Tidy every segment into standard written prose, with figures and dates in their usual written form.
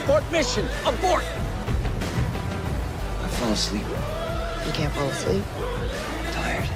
Abort mission! Abort! I fall asleep. You can't fall asleep? Tired.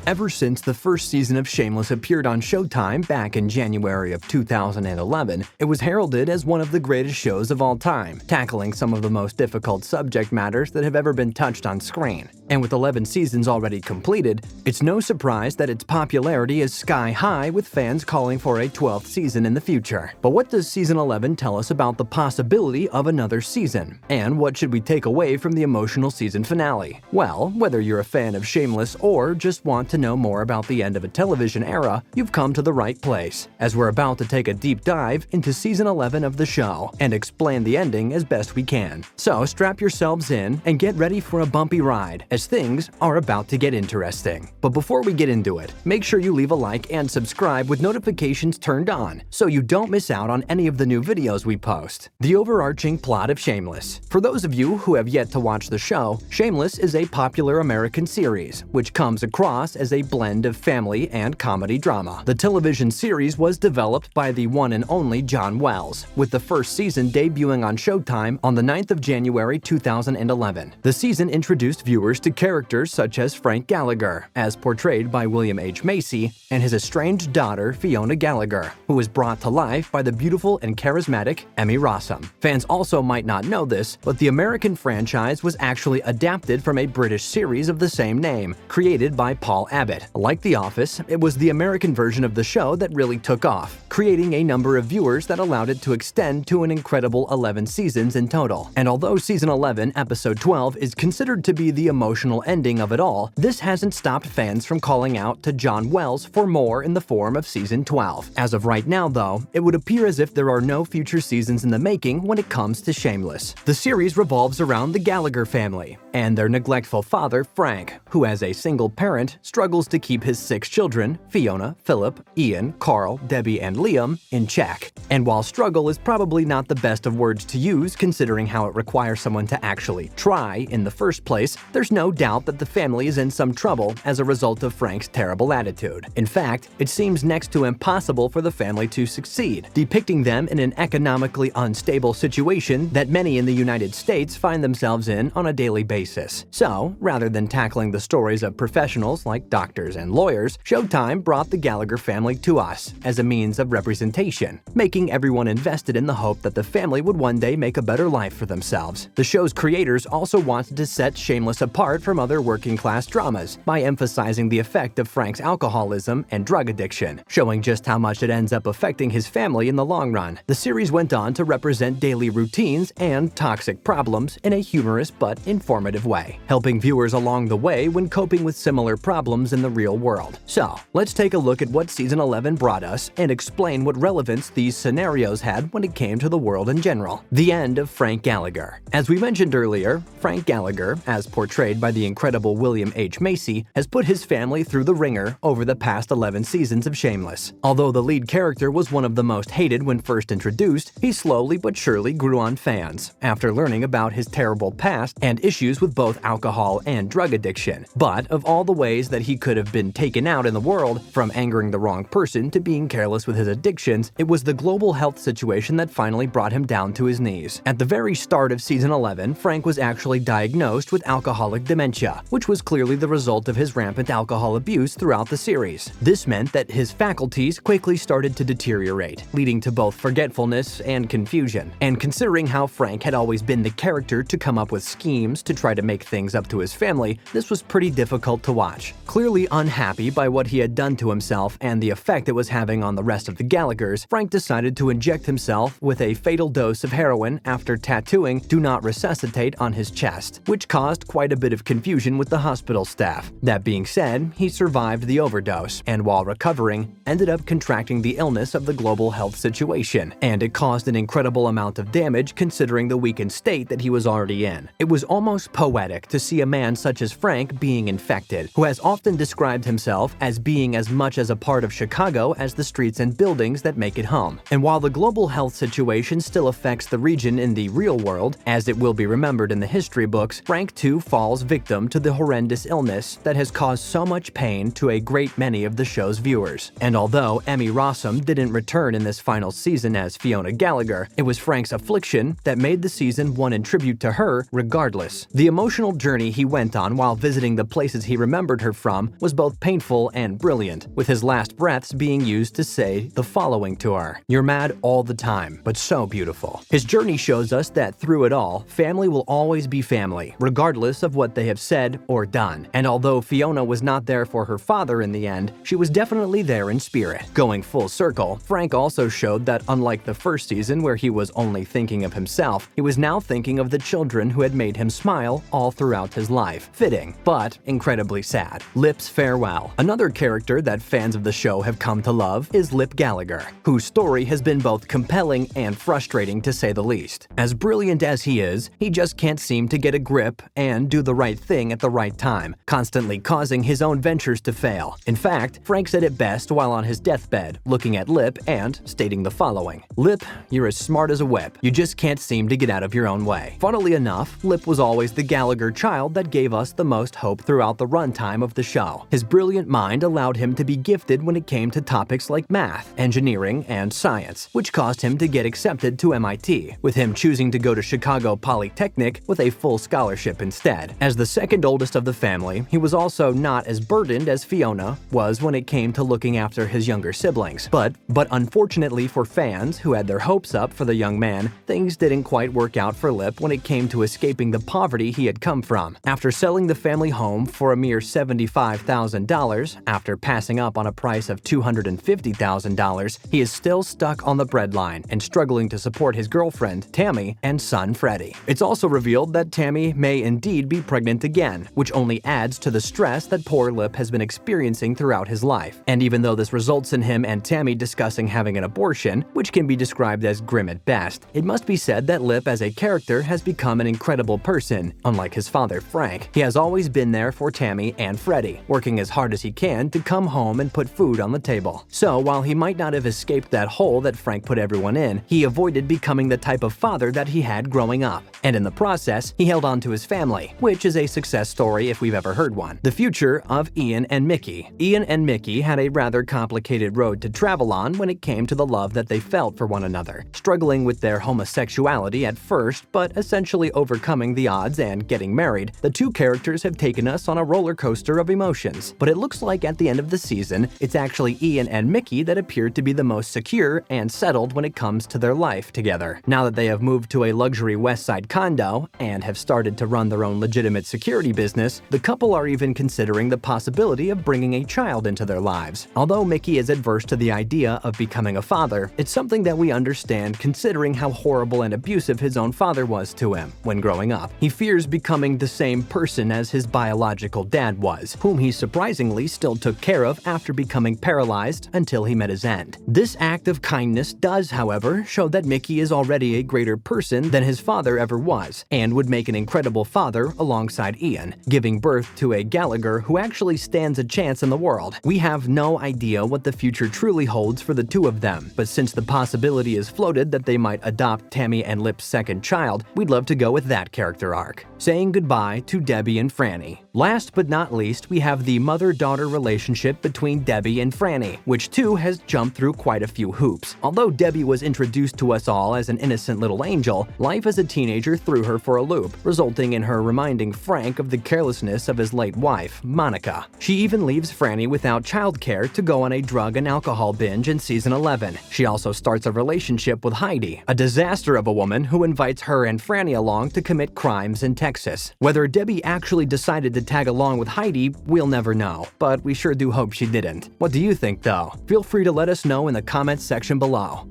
Ever since the first season of Shameless appeared on Showtime back in January of 2011, it was heralded as one of the greatest shows of all time, tackling some of the most difficult subject matters that have ever been touched on screen. And with 11 seasons already completed, it's no surprise that its popularity is sky high, with fans calling for a 12th season in the future. But what does season 11 tell us about the possibility of another season? And what should we take away from the emotional season finale? Well, whether you're a fan of Shameless or just want to know more about the end of a television era, you've come to the right place, as we're about to take a deep dive into season 11 of the show and explain the ending as best we can. So strap yourselves in and get ready for a bumpy ride, as things are about to get interesting. But before we get into it, make sure you leave a like and subscribe with notifications turned on so you don't miss out on any of the new videos we post. The overarching plot of Shameless. For those of you who have yet to watch the show, Shameless is a popular American series, which comes across as a blend of family and comedy drama. The television series was developed by the one and only John Wells, with the first season debuting on Showtime on the 9th of January 2011. The season introduced viewers to characters such as Frank Gallagher, as portrayed by William H. Macy, and his estranged daughter Fiona Gallagher, who was brought to life by the beautiful and charismatic Emmy Rossum. Fans also might not know this, but the American franchise was actually adapted from a British series of the same name, created by Paul Abbott. Like The Office, it was the American version of the show that really took off, creating a number of viewers that allowed it to extend to an incredible 11 seasons in total. And although season 11, episode 12 is considered to be the emotional ending of it all, this hasn't stopped fans from calling out to John Wells for more in the form of season 12. As of right now, though, it would appear as if there are no future seasons in the making when it comes to Shameless. The series revolves around the Gallagher family and their neglectful father, Frank, who as a single parent struggles to keep his 6 children, Fiona, Philip, Ian, Carl, Debbie, and Liam, in check. And while struggle is probably not the best of words to use considering how it requires someone to actually try in the first place, there's no doubt that the family is in some trouble as a result of Frank's terrible attitude. In fact, it seems next to impossible for the family to succeed, depicting them in an economically unstable situation that many in the United States find themselves in on a daily basis. So, rather than tackling the stories of professionals like doctors and lawyers, Showtime brought the Gallagher family to us as a means of representation, making everyone invested in the hope that the family would one day make a better life for themselves. The show's creators also wanted to set Shameless apart from other working-class dramas by emphasizing the effect of Frank's alcoholism and drug addiction, showing just how much it ends up affecting his family in the long run. The series went on to represent daily routines and toxic problems in a humorous but informative way, helping viewers along the way when coping with similar problems in the real world. So, let's take a look at what season 11 brought us and explain what relevance these scenarios had when it came to the world in general. The end of Frank Gallagher. As we mentioned earlier, Frank Gallagher, as portrayed by the incredible William H. Macy, has put his family through the ringer over the past 11 seasons of Shameless. Although the lead character was one of the most hated when first introduced, he slowly but surely grew on fans after learning about his terrible past and issues with both alcohol and drug addiction. But of all the ways that he could have been taken out in the world, from angering the wrong person to being careless with his addictions, it was the global health situation that finally brought him down to his knees. At the very start of season 11, Frank was actually diagnosed with alcoholic dementia, which was clearly the result of his rampant alcohol abuse throughout the series. This meant that his faculties quickly started to deteriorate, leading to both forgetfulness and confusion. And considering how Frank had always been the character to come up with schemes to try to make things up to his family, this was pretty difficult to watch. Clearly unhappy by what he had done to himself and the effect it was having on the rest of the Gallaghers, Frank decided to inject himself with a fatal dose of heroin after tattooing "Do Not Resuscitate" on his chest, which caused quite a bit of confusion with the hospital staff. That being said, he survived the overdose, and while recovering, ended up contracting the illness of the global health situation, and it caused an incredible amount of damage considering the weakened state that he was already in. It was almost poetic to see a man such as Frank being infected, who has often often described himself as being as much as a part of Chicago as the streets and buildings that make it home. And while the global health situation still affects the region in the real world, as it will be remembered in the history books, Frank too falls victim to the horrendous illness that has caused so much pain to a great many of the show's viewers. And although Emmy Rossum didn't return in this final season as Fiona Gallagher, it was Frank's affliction that made the season one in tribute to her regardless. The emotional journey he went on while visiting the places he remembered her from was both painful and brilliant, with his last breaths being used to say the following to her: "You're mad all the time, but so beautiful." His journey shows us that through it all, family will always be family, regardless of what they have said or done. And although Fiona was not there for her father in the end, she was definitely there in spirit. Going full circle, Frank also showed that unlike the first season where he was only thinking of himself, he was now thinking of the children who had made him smile all throughout his life. Fitting, but incredibly sad. Lip's farewell. Another character that fans of the show have come to love is Lip Gallagher, whose story has been both compelling and frustrating to say the least. As brilliant as he is, he just can't seem to get a grip and do the right thing at the right time, constantly causing his own ventures to fail. In fact, Frank said it best while on his deathbed, looking at Lip and stating the following: "Lip, you're as smart as a whip. You just can't seem to get out of your own way." Funnily enough, Lip was always the Gallagher child that gave us the most hope throughout the runtime of the show. His brilliant mind allowed him to be gifted when it came to topics like math, engineering, and science, which caused him to get accepted to MIT, with him choosing to go to Chicago Polytechnic with a full scholarship instead. As the second oldest of the family, he was also not as burdened as Fiona was when it came to looking after his younger siblings. But unfortunately for fans who had their hopes up for the young man, things didn't quite work out for Lip when it came to escaping the poverty he had come from. After selling the family home for a mere $75,000, after passing up on a price of $250,000, he is still stuck on the breadline and struggling to support his girlfriend, Tammy, and son, Freddie. It's also revealed that Tammy may indeed be pregnant again, which only adds to the stress that poor Lip has been experiencing throughout his life. And even though this results in him and Tammy discussing having an abortion, which can be described as grim at best, it must be said that Lip as a character has become an incredible person. Unlike his father, Frank, he has always been there for Tammy and Freddie, working as hard as he can to come home and put food on the table. So while he might not have escaped that hole that Frank put everyone in, he avoided becoming the type of father that he had growing up. And in the process, he held on to his family, which is a success story if we've ever heard one. The future of Ian and Mickey. Ian and Mickey had a rather complicated road to travel on when it came to the love that they felt for one another, struggling with their homosexuality at first, but essentially overcoming the odds and getting married. The two characters have taken us on a roller coaster of emotions, but it looks like at the end of the season, it's actually Ian and Mickey that appeared to be the most secure and settled when it comes to their life together. Now that they have moved to a luxury West Side condo and have started to run their own legitimate security business, the couple are even considering the possibility of bringing a child into their lives. Although Mickey is adverse to the idea of becoming a father, it's something that we understand considering how horrible and abusive his own father was to him when growing up. He fears becoming the same person as his biological dad was, whom he surprisingly still took care of after becoming paralyzed until he met his end. This act of kindness does, however, show that Mickey is already a greater person than his father ever was, and would make an incredible father alongside Ian, giving birth to a Gallagher who actually stands a chance in the world. We have no idea what the future truly holds for the two of them, but since the possibility is floated that they might adopt Tammy and Lip's second child, we'd love to go with that character arc. Saying goodbye to Debbie and Franny. Last but not least, we have the mother-daughter relationship between Debbie and Franny, which too has jumped through quite a few hoops. Although Debbie was introduced to us all as an innocent little angel, life as a teenager threw her for a loop, resulting in her reminding Frank of the carelessness of his late wife, Monica. She even leaves Franny without childcare to go on a drug and alcohol binge in season 11. She also starts a relationship with Heidi, a disaster of a woman who invites her and Franny along to commit crimes in Texas. Whether Debbie actually decided to tag along with Heidi, we'll never know, but we sure do hope she didn't. What do you think though? Feel free to let us know in the comments section below.